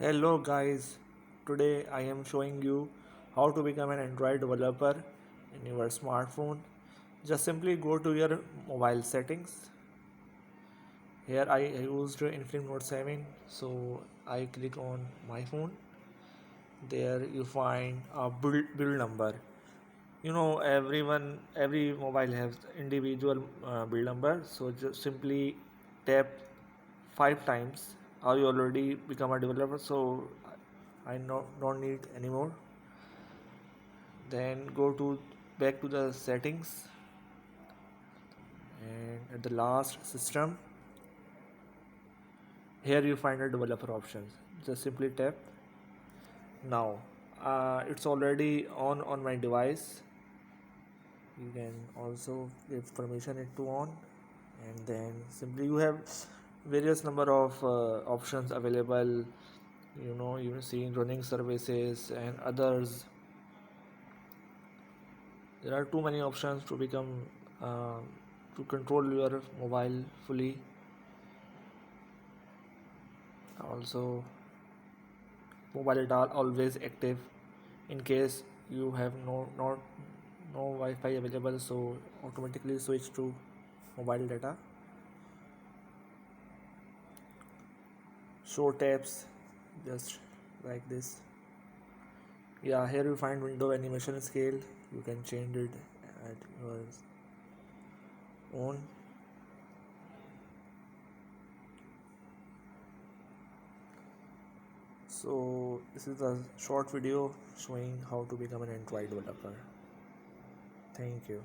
Hello guys, today I am showing you how to become an Android developer in your smartphone. Just simply go to your mobile settings. Here I used Infinix Note 7, so I click on my phone. There you find a build number. Every mobile has individual build number, so just simply tap 5 times. You already become a developer, so I don't need anymore. Then go to back to the settings, and at the last system, here you find the developer options. Just simply tap. Now it's already on my device. You can also give permission it to on, and then simply you have various number of options available. You see running services and others. There are too many options to become uh, to control your mobile fully. Also, mobile data always active in case you have no Wi-Fi available, so automatically switch to mobile data. Show tabs, just like this. Yeah, here you find window animation scale. You can change it at your own. So this is a short video showing how to become an Android developer. Thank you.